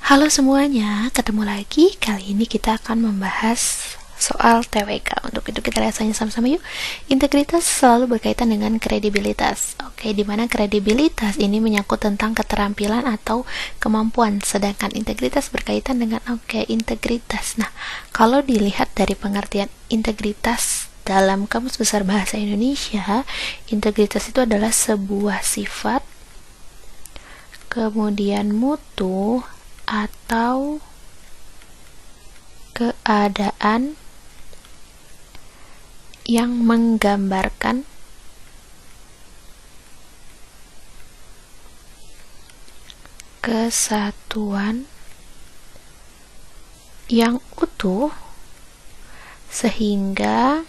Halo semuanya, ketemu lagi. Kali ini kita akan membahas soal TWK. Untuk itu kita lihat sama-sama yuk. Integritas selalu berkaitan dengan kredibilitas. Oke, dimana kredibilitas ini menyangkut tentang keterampilan atau kemampuan, sedangkan integritas berkaitan dengan integritas. Nah, kalau dilihat dari pengertian integritas dalam Kamus Besar Bahasa Indonesia, integritas itu adalah sebuah sifat, kemudian mutu atau keadaan yang menggambarkan kesatuan yang utuh sehingga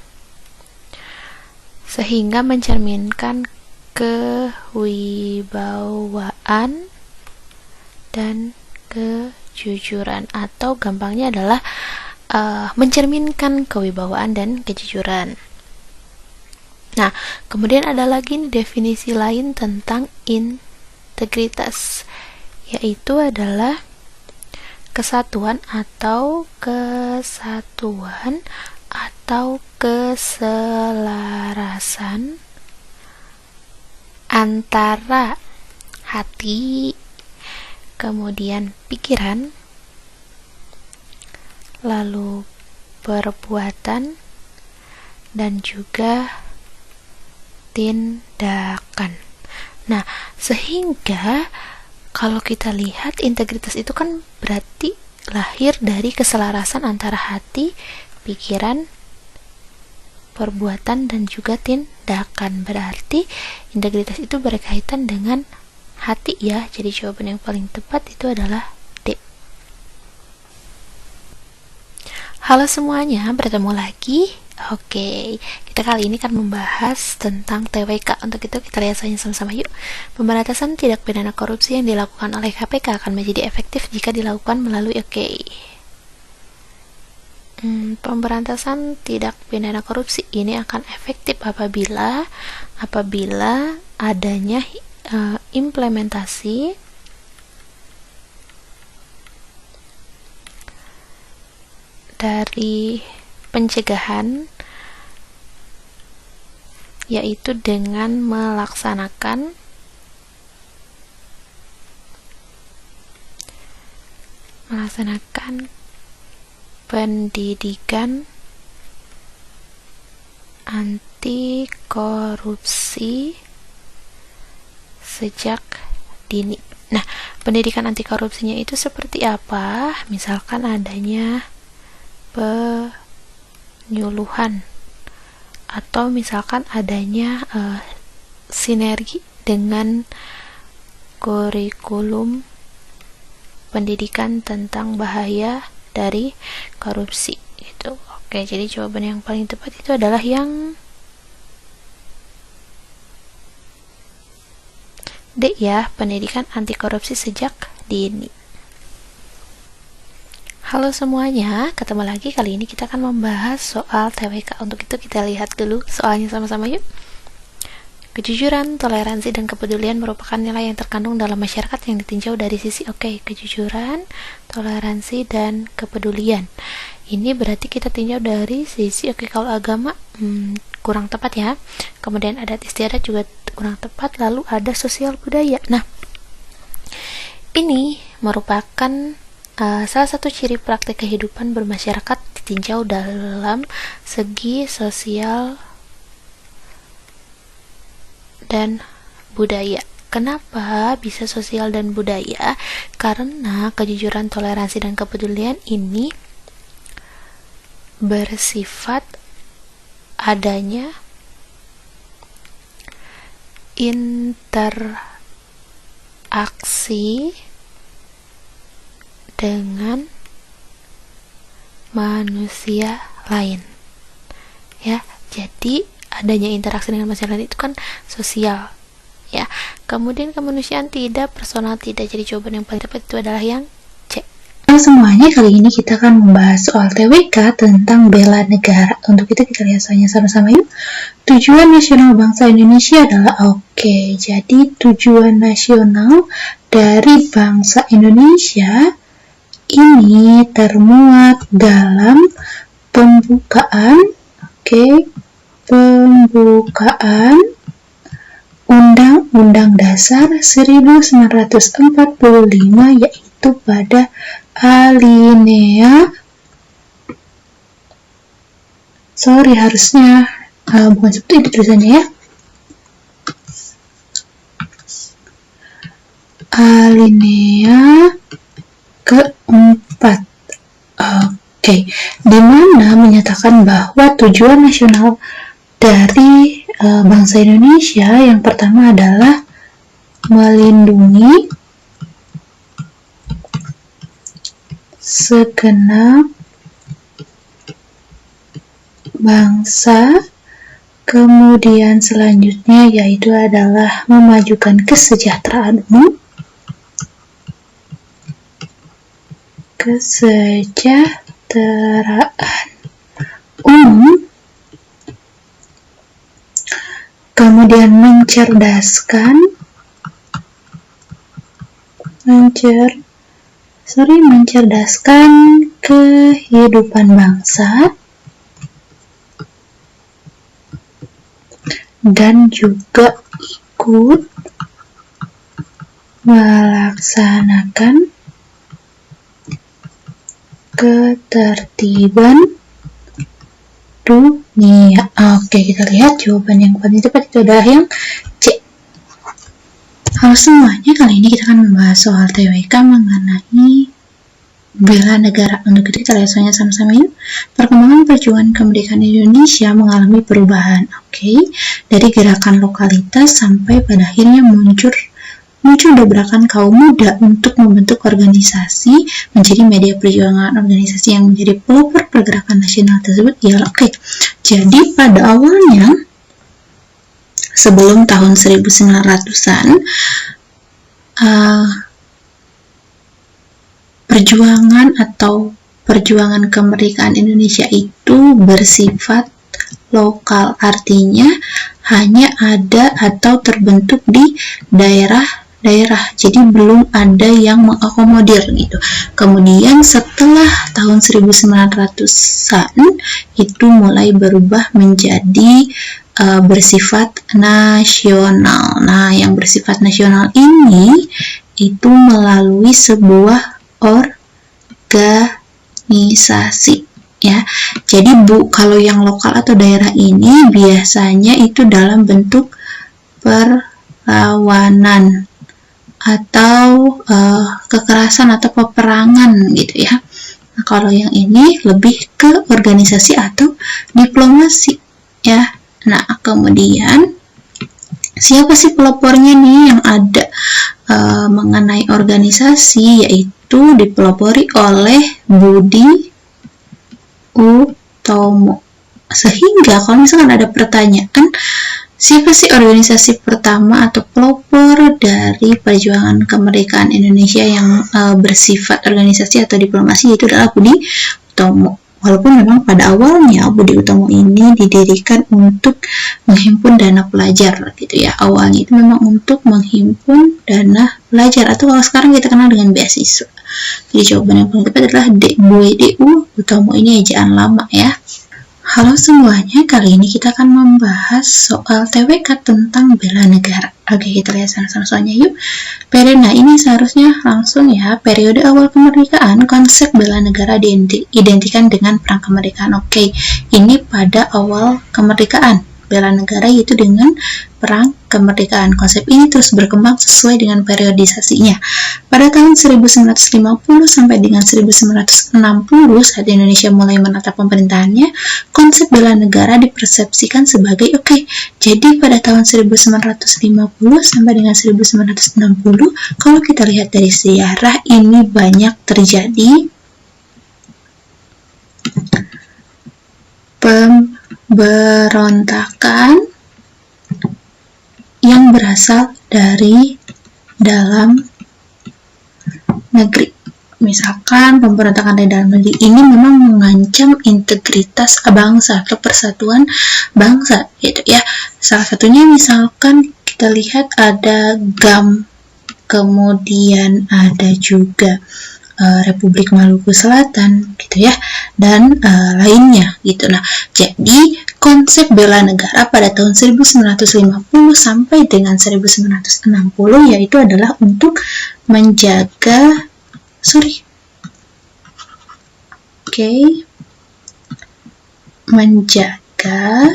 mencerminkan kewibawaan dan kejujuran, atau gampangnya adalah mencerminkan kewibawaan dan kejujuran. Nah, kemudian ada lagi nih definisi lain tentang integritas, yaitu adalah kesatuan atau keselarasan antara hati, kemudian pikiran, lalu perbuatan, dan juga tindakan. Nah, sehingga kalau kita lihat integritas itu kan berarti lahir dari keselarasan antara hati, pikiran, perbuatan, dan juga tindakan. Berarti integritas itu berkaitan dengan hati ya. Jadi jawaban yang paling tepat itu adalah D. Halo semuanya, bertemu lagi. Oke, kita kali ini akan membahas tentang TWK. Untuk itu kita lihat saja sama-sama yuk. Pemberantasan tindak pidana korupsi yang dilakukan oleh KPK akan menjadi efektif jika dilakukan melalui pemberantasan tindak pidana korupsi ini akan efektif apabila adanya implementasi dari pencegahan, yaitu dengan melaksanakan pendidikan anti korupsi sejak dini. Nah, pendidikan anti korupsinya itu seperti apa? Misalkan adanya penyuluhan, atau misalkan adanya sinergi dengan kurikulum pendidikan tentang bahaya dari korupsi gitu. Oke, jadi jawaban yang paling tepat itu adalah yang D ya, pendidikan anti korupsi sejak dini. Halo semuanya, ketemu lagi. Kali ini kita akan membahas soal TWK. Untuk itu kita lihat dulu soalnya sama-sama yuk. Kejujuran, toleransi, dan kepedulian merupakan nilai yang terkandung dalam masyarakat yang ditinjau dari sisi kejujuran, toleransi, dan kepedulian. Ini berarti kita tinjau dari sisi kalau agama kurang tepat ya. Kemudian adat istiadat juga kurang tepat, lalu ada sosial budaya. Nah, ini merupakan salah satu ciri praktik kehidupan bermasyarakat ditinjau dalam segi sosial dan budaya. Kenapa bisa sosial dan budaya? Karena kejujuran, toleransi, dan kepedulian ini bersifat adanya interaksi dengan manusia lain ya. Jadi adanya interaksi dengan manusia lain itu kan sosial ya. Kemudian kemanusiaan tidak, personal tidak. Jadi jawaban yang paling tepat itu adalah yang C. Halo semuanya, kali ini kita akan membahas soal TWK tentang bela negara. Untuk itu kita lihat soalnya sama-sama yuk. Tujuan nasional bangsa Indonesia adalah jadi tujuan nasional dari bangsa Indonesia ini termuat dalam pembukaan Undang-Undang Dasar 1945, yaitu pada alinea bukan seperti itu tulisannya ya, alinea keempat. Di mana menyatakan bahwa tujuan nasional dari bangsa Indonesia yang pertama adalah melindungi segenap bangsa, kemudian selanjutnya yaitu adalah memajukan kesejahteraan umum, kemudian mencerdaskan kehidupan bangsa, dan juga ikut melaksanakan ketertiban dunia. Kita lihat jawaban yang paling tepat itu adalah yang C. Halo semuanya, kali ini kita akan membahas soal TWK mengenai bela negara. Untuk itu kita lihat soalnya sama-sama yuk. Perkembangan perjuangan kemerdekaan Indonesia mengalami perubahan. Dari gerakan lokalitas sampai pada akhirnya muncul dobrakan kaum muda untuk membentuk organisasi menjadi media perjuangan. Organisasi yang menjadi pelopor pergerakan nasional tersebut ialah jadi pada awalnya sebelum tahun 1900-an perjuangan kemerdekaan Indonesia itu bersifat lokal, artinya hanya ada atau terbentuk di daerah-daerah, jadi belum ada yang mengakomodir gitu. Kemudian setelah tahun 1900-an itu mulai berubah menjadi bersifat nasional. Nah, yang bersifat nasional ini itu melalui sebuah organisasi ya. Jadi kalau yang lokal atau daerah ini biasanya itu dalam bentuk perlawanan atau kekerasan atau peperangan gitu ya. Nah, kalau yang ini lebih ke organisasi atau diplomasi ya. Nah, kemudian siapa sih pelopornya nih yang ada mengenai organisasi, yaitu dipelopori oleh Budi Utomo. Sehingga kalau misalkan ada pertanyaan, siapa sih organisasi pertama atau pelopor dari perjuangan kemerdekaan Indonesia yang bersifat organisasi atau diplomasi, itu adalah Budi Utomo. Walaupun memang pada awalnya Budi Utomo ini didirikan untuk menghimpun dana pelajar gitu ya. Awalnya itu memang untuk menghimpun dana pelajar atau kalau sekarang kita kenal dengan beasiswa. Jadi jawaban yang paling tepat adalah Budi Utomo, ini ejaan lama ya. Halo semuanya, kali ini kita akan membahas soal TWK tentang bela negara. Kita lihat sama-sama soalnya yuk. Nah, ini seharusnya langsung ya. Periode awal kemerdekaan, konsep bela negara diidentikan dengan perang kemerdekaan. Ini pada awal kemerdekaan. Bela negara yaitu dengan perang kemerdekaan. Konsep ini terus berkembang sesuai dengan periodisasinya. Pada tahun 1950 sampai dengan 1960 saat Indonesia mulai menata pemerintahannya, konsep bela negara dipersepsikan sebagai jadi pada tahun 1950 sampai dengan 1960, kalau kita lihat dari sejarah ini banyak terjadi pemberontakan yang berasal dari dalam negeri. Misalkan pemberontakan dari dalam negeri ini memang mengancam integritas bangsa atau persatuan bangsa gitu ya. Salah satunya misalkan kita lihat ada GAM, kemudian ada juga Republik Maluku Selatan gitu ya, dan lainnya gitu. Nah, jadi konsep bela negara pada tahun 1950 sampai dengan 1960 yaitu adalah untuk menjaga menjaga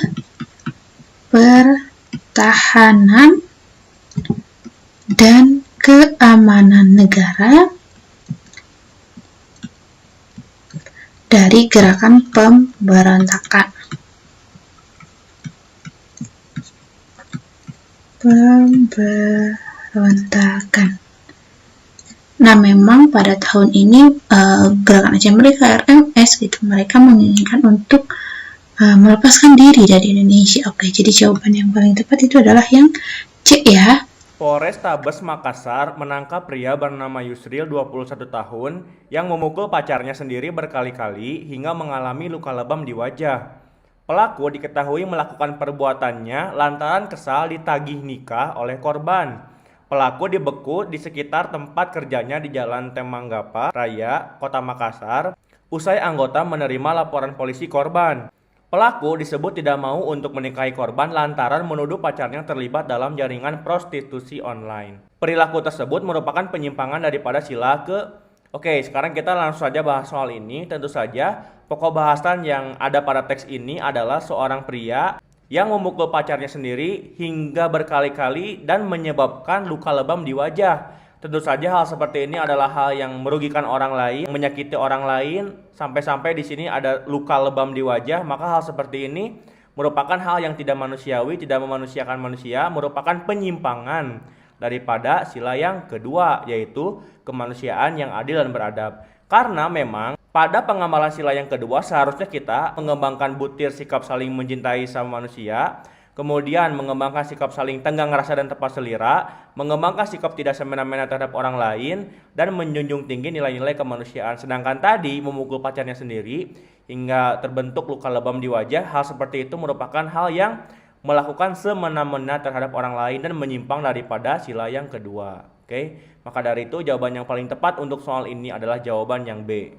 pertahanan dan keamanan negara dari gerakan pemberontakan. Nah, memang pada tahun ini gerakan Aceh Merdeka RMS gitu, mereka menginginkan untuk melepaskan diri dari Indonesia. Oke, jadi jawaban yang paling tepat itu adalah yang C ya. Polrestabes Makassar menangkap pria bernama Yusril 21 tahun yang memukul pacarnya sendiri berkali-kali hingga mengalami luka lebam di wajah. Pelaku diketahui melakukan perbuatannya lantaran kesal ditagih nikah oleh korban. Pelaku dibeku di sekitar tempat kerjanya di Jalan Temanggapa Raya, Kota Makassar, usai anggota menerima laporan polisi korban. Pelaku disebut tidak mau untuk menikahi korban lantaran menuduh pacarnya terlibat dalam jaringan prostitusi online. Perilaku tersebut merupakan penyimpangan daripada sila ke... Oke, sekarang kita langsung saja bahas soal ini. Tentu saja, pokok bahasan yang ada pada teks ini adalah seorang pria yang memukul pacarnya sendiri hingga berkali-kali dan menyebabkan luka lebam di wajah. Tentu saja hal seperti ini adalah hal yang merugikan orang lain, menyakiti orang lain, sampai-sampai di sini ada luka lebam di wajah. Maka hal seperti ini merupakan hal yang tidak manusiawi, tidak memanusiakan manusia, merupakan penyimpangan daripada sila yang kedua, yaitu kemanusiaan yang adil dan beradab. Karena memang pada pengamalan sila yang kedua seharusnya kita mengembangkan butir sikap saling mencintai sama manusia, kemudian mengembangkan sikap saling tenggang rasa dan tepat selera, mengembangkan sikap tidak semena-mena terhadap orang lain, dan menjunjung tinggi nilai-nilai kemanusiaan. Sedangkan tadi memukul pacarnya sendiri hingga terbentuk luka lebam di wajah, hal seperti itu merupakan hal yang melakukan semena-mena terhadap orang lain dan menyimpang daripada sila yang kedua. Oke, maka dari itu jawaban yang paling tepat untuk soal ini adalah jawaban yang B.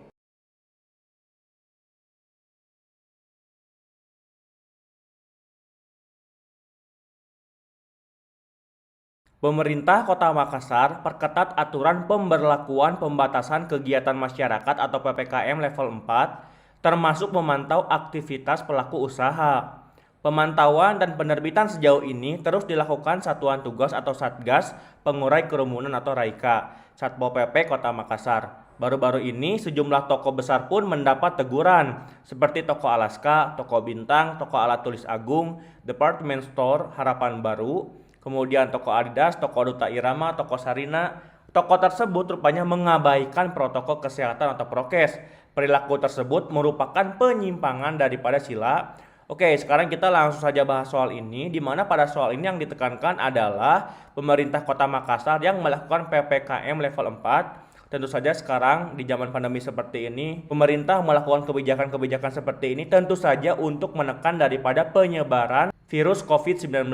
Pemerintah Kota Makassar perketat aturan pemberlakuan pembatasan kegiatan masyarakat atau PPKM level 4, termasuk memantau aktivitas pelaku usaha. Pemantauan dan penerbitan sejauh ini terus dilakukan Satuan Tugas atau Satgas Pengurai Kerumunan atau RAIKA, Satpol PP Kota Makassar. Baru-baru ini sejumlah toko besar pun mendapat teguran, seperti Toko Alaska, Toko Bintang, Toko Alat Tulis Agung, Department Store Harapan Baru, kemudian Toko Adidas, Toko Duta Irama, Toko Sarina. Toko tersebut rupanya mengabaikan protokol kesehatan atau prokes. Perilaku tersebut merupakan penyimpangan daripada sila. Oke, sekarang kita langsung saja bahas soal ini, di mana pada soal ini yang ditekankan adalah pemerintah Kota Makassar yang melakukan PPKM level 4. Tentu saja sekarang di zaman pandemi seperti ini, pemerintah melakukan kebijakan-kebijakan seperti ini tentu saja untuk menekan daripada penyebaran virus COVID-19.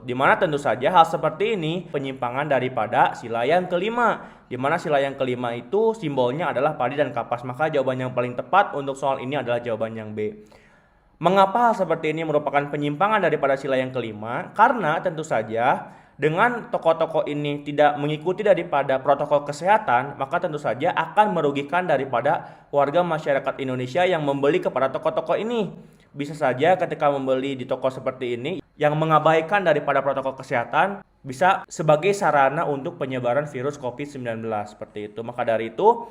Di mana tentu saja hal seperti ini penyimpangan daripada sila yang kelima. Di mana sila yang kelima itu simbolnya adalah padi dan kapas. Maka jawaban yang paling tepat untuk soal ini adalah jawaban yang B. Mengapa hal seperti ini merupakan penyimpangan daripada sila yang kelima? Karena tentu saja dengan toko-toko ini tidak mengikuti daripada protokol kesehatan, maka tentu saja akan merugikan daripada warga masyarakat Indonesia yang membeli kepada toko-toko ini. Bisa saja ketika membeli di toko seperti ini yang mengabaikan daripada protokol kesehatan bisa sebagai sarana untuk penyebaran virus COVID-19 seperti itu. Maka dari itu,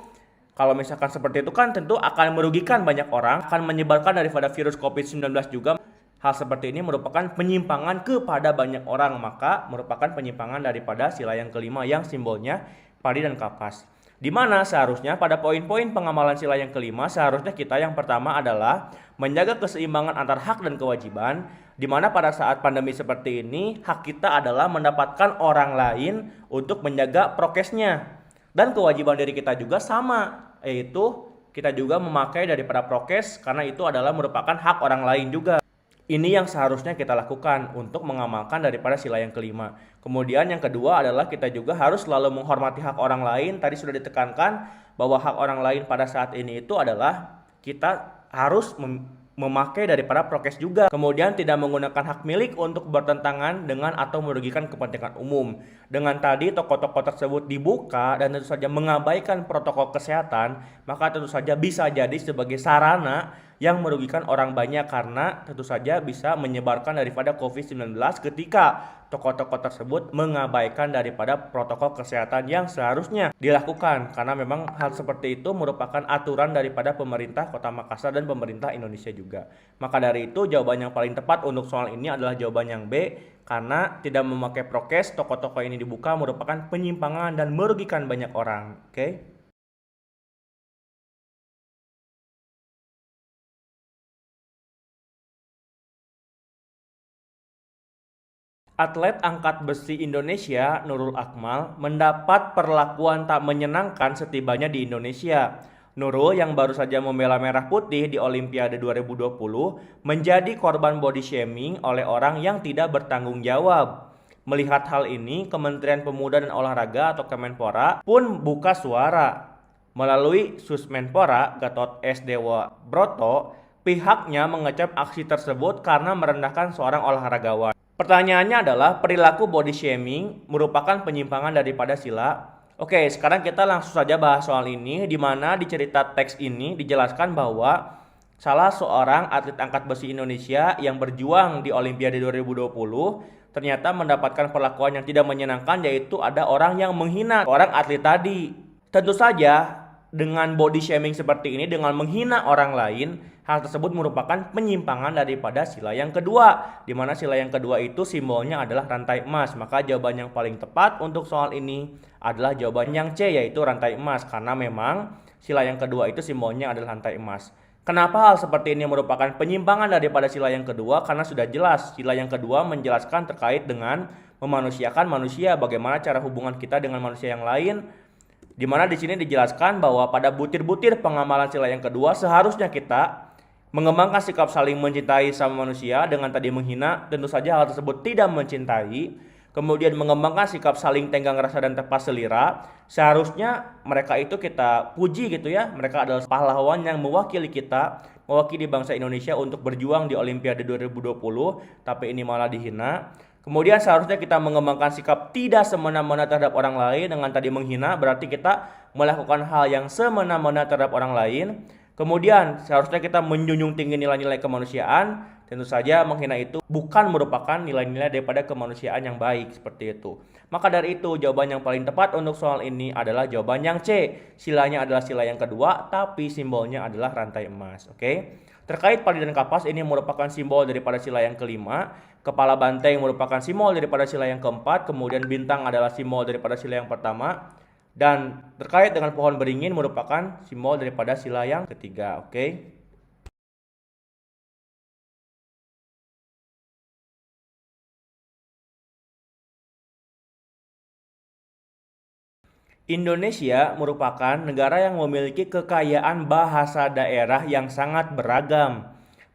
kalau misalkan seperti itu kan tentu akan merugikan banyak orang, akan menyebarkan daripada virus COVID-19 juga. Hal seperti ini merupakan penyimpangan kepada banyak orang, maka merupakan penyimpangan daripada sila yang kelima yang simbolnya padi dan kapas. Di mana seharusnya pada poin-poin pengamalan sila yang kelima, seharusnya kita yang pertama adalah menjaga keseimbangan antar hak dan kewajiban, di mana pada saat pandemi seperti ini, hak kita adalah mendapatkan orang lain untuk menjaga prokesnya. Dan kewajiban diri kita juga sama, yaitu kita juga memakai daripada prokes karena itu adalah merupakan hak orang lain juga. Ini yang seharusnya kita lakukan untuk mengamalkan daripada sila yang kelima. Kemudian yang kedua adalah kita juga harus selalu menghormati hak orang lain. Tadi sudah ditekankan bahwa hak orang lain pada saat ini itu adalah kita harus memakai daripada prokes juga. Kemudian tidak menggunakan hak milik untuk bertentangan dengan atau merugikan kepentingan umum. Dengan tadi toko-toko tersebut dibuka dan tentu saja mengabaikan protokol kesehatan, maka tentu saja bisa jadi sebagai sarana yang merugikan orang banyak karena tentu saja bisa menyebarkan daripada COVID-19 ketika toko-toko tersebut mengabaikan daripada protokol kesehatan yang seharusnya dilakukan, karena memang hal seperti itu merupakan aturan daripada pemerintah Kota Makassar dan pemerintah Indonesia juga. Maka dari itu jawaban yang paling tepat untuk soal ini adalah jawaban yang B, karena tidak memakai prokes toko-toko ini dibuka merupakan penyimpangan dan merugikan banyak orang. Oke? Atlet angkat besi Indonesia, Nurul Akmal, mendapat perlakuan tak menyenangkan setibanya di Indonesia. Nurul yang baru saja membela Merah Putih di Olimpiade 2020 menjadi korban body shaming oleh orang yang tidak bertanggung jawab. Melihat hal ini, Kementerian Pemuda dan Olahraga atau Kemenpora pun buka suara. Melalui Susmenpora, Gatot S. Dewa Broto, pihaknya mengecap aksi tersebut karena merendahkan seorang olahragawan. Pertanyaannya adalah, perilaku body shaming merupakan penyimpangan daripada sila. Oke, sekarang kita langsung saja bahas soal ini, di mana di cerita teks ini dijelaskan bahwa salah seorang atlet angkat besi Indonesia yang berjuang di Olimpiade 2020 ternyata mendapatkan perlakuan yang tidak menyenangkan, yaitu ada orang yang menghina orang atlet tadi. Tentu saja dengan body shaming seperti ini, dengan menghina orang lain, hal tersebut merupakan penyimpangan daripada sila yang kedua, di mana sila yang kedua itu simbolnya adalah rantai emas. Maka jawaban yang paling tepat untuk soal ini adalah jawaban yang C, yaitu rantai emas, karena memang sila yang kedua itu simbolnya adalah rantai emas. Kenapa hal seperti ini merupakan penyimpangan daripada sila yang kedua? Karena sudah jelas sila yang kedua menjelaskan terkait dengan memanusiakan manusia, bagaimana cara hubungan kita dengan manusia yang lain. Di mana di sini dijelaskan bahwa pada butir-butir pengamalan sila yang kedua seharusnya kita mengembangkan sikap saling mencintai sama manusia. Dengan tadi menghina, tentu saja hal tersebut tidak mencintai. Kemudian mengembangkan sikap saling tenggang rasa dan tepat selera. Seharusnya mereka itu kita puji gitu ya. Mereka adalah pahlawan yang mewakili kita, mewakili bangsa Indonesia untuk berjuang di Olimpiade 2020, tapi ini malah dihina. Kemudian seharusnya kita mengembangkan sikap tidak semena-mena terhadap orang lain. Dengan tadi menghina berarti kita melakukan hal yang semena-mena terhadap orang lain. Kemudian seharusnya kita menjunjung tinggi nilai-nilai kemanusiaan. Tentu saja menghina itu bukan merupakan nilai-nilai daripada kemanusiaan yang baik, seperti itu. Maka dari itu jawaban yang paling tepat untuk soal ini adalah jawaban yang C. Silanya adalah sila yang kedua, tapi simbolnya adalah rantai emas. Oke? Terkait padi dan kapas, ini merupakan simbol daripada sila yang kelima. Kepala banteng merupakan simbol daripada sila yang keempat. Kemudian bintang adalah simbol daripada sila yang pertama. Dan terkait dengan pohon beringin merupakan simbol daripada sila yang ketiga. Oke? Indonesia merupakan negara yang memiliki kekayaan bahasa daerah yang sangat beragam,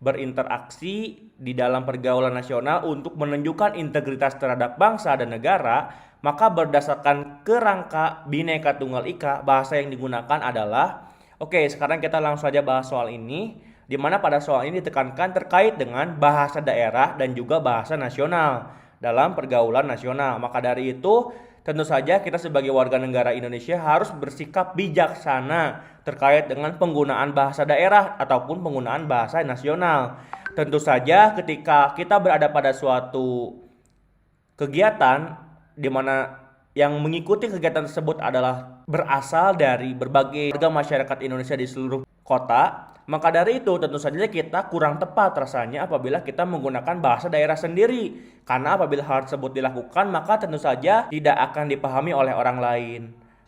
berinteraksi di dalam pergaulan nasional untuk menunjukkan integritas terhadap bangsa dan negara. Maka berdasarkan kerangka Bhinneka Tunggal Ika, bahasa yang digunakan adalah, oke, sekarang kita langsung saja bahas soal ini, di mana pada soal ini ditekankan terkait dengan bahasa daerah dan juga bahasa nasional dalam pergaulan nasional. Maka dari itu tentu saja kita sebagai warga negara Indonesia harus bersikap bijaksana terkait dengan penggunaan bahasa daerah ataupun penggunaan bahasa nasional. Tentu saja ketika kita berada pada suatu kegiatan di mana yang mengikuti kegiatan tersebut adalah berasal dari berbagai warga masyarakat Indonesia di seluruh kota, maka dari itu tentu saja kita kurang tepat rasanya apabila kita menggunakan bahasa daerah sendiri. Karena apabila hal tersebut dilakukan, maka tentu saja tidak akan dipahami oleh orang lain.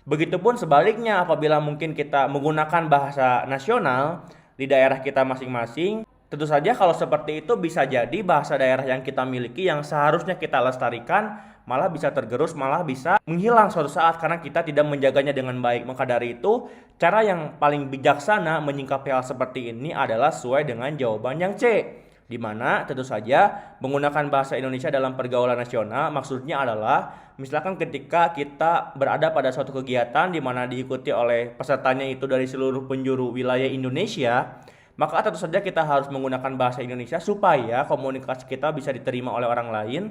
Begitupun sebaliknya, apabila mungkin kita menggunakan bahasa nasional di daerah kita masing-masing, tentu saja kalau seperti itu bisa jadi bahasa daerah yang kita miliki yang seharusnya kita lestarikan malah bisa tergerus, malah bisa menghilang suatu saat karena kita tidak menjaganya dengan baik. Maka dari itu, cara yang paling bijaksana menyikapi hal seperti ini adalah sesuai dengan jawaban yang C. di mana tentu saja menggunakan bahasa Indonesia dalam pergaulan nasional maksudnya adalah misalkan ketika kita berada pada suatu kegiatan di mana diikuti oleh pesertanya itu dari seluruh penjuru wilayah Indonesia, maka tentu saja kita harus menggunakan bahasa Indonesia supaya komunikasi kita bisa diterima oleh orang lain.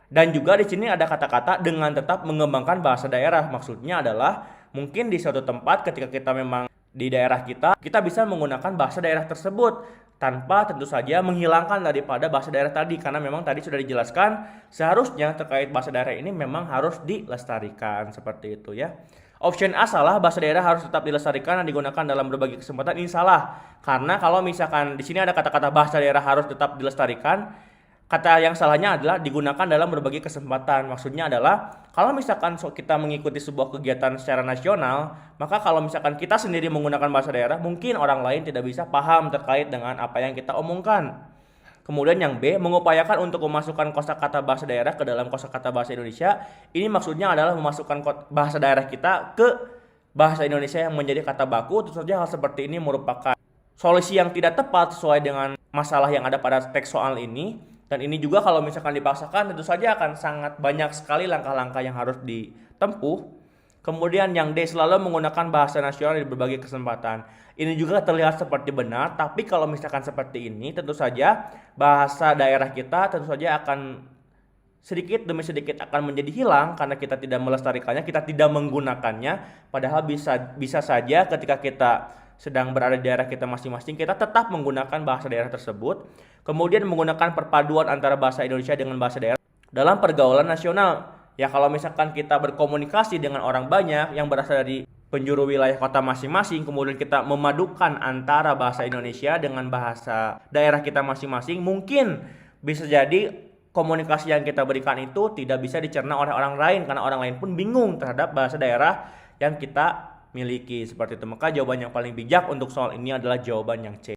Dan juga di sini ada kata-kata dengan tetap mengembangkan bahasa daerah. Maksudnya adalah mungkin di suatu tempat ketika kita memang di daerah kita bisa menggunakan bahasa daerah tersebut tanpa tentu saja menghilangkan daripada bahasa daerah tadi, karena memang tadi sudah dijelaskan seharusnya terkait bahasa daerah ini memang harus dilestarikan seperti itu ya. Option A salah, bahasa daerah harus tetap dilestarikan dan digunakan dalam berbagai kesempatan. Ini salah, karena kalau misalkan di sini ada kata-kata bahasa daerah harus tetap dilestarikan, kata yang salahnya adalah digunakan dalam berbagai kesempatan. Maksudnya adalah kalau misalkan kita mengikuti sebuah kegiatan secara nasional, maka kalau misalkan kita sendiri menggunakan bahasa daerah, mungkin orang lain tidak bisa paham terkait dengan apa yang kita omongkan. Kemudian yang B, mengupayakan untuk memasukkan kosakata bahasa daerah ke dalam kosakata bahasa Indonesia. Ini maksudnya adalah memasukkan bahasa daerah kita ke bahasa Indonesia yang menjadi kata baku. Tentu saja hal seperti ini merupakan solusi yang tidak tepat sesuai dengan masalah yang ada pada teks soal ini. Dan ini juga kalau misalkan dipaksakan tentu saja akan sangat banyak sekali langkah-langkah yang harus ditempuh. Kemudian yang D, selalu menggunakan bahasa nasional di berbagai kesempatan. Ini juga terlihat seperti benar, tapi kalau misalkan seperti ini tentu saja bahasa daerah kita tentu saja akan sedikit demi sedikit akan menjadi hilang karena kita tidak melestarikannya, kita tidak menggunakannya. Padahal bisa saja ketika kita sedang berada di daerah kita masing-masing, kita tetap menggunakan bahasa daerah tersebut. Kemudian menggunakan perpaduan antara bahasa Indonesia dengan bahasa daerah dalam pergaulan nasional. Ya kalau misalkan kita berkomunikasi dengan orang banyak yang berasal dari penjuru wilayah kota masing-masing, kemudian kita memadukan antara bahasa Indonesia dengan bahasa daerah kita masing-masing, mungkin bisa jadi komunikasi yang kita berikan itu tidak bisa dicerna oleh orang lain, karena orang lain pun bingung terhadap bahasa daerah yang kita miliki seperti itu. Maka jawaban yang paling bijak untuk soal ini adalah jawaban yang C.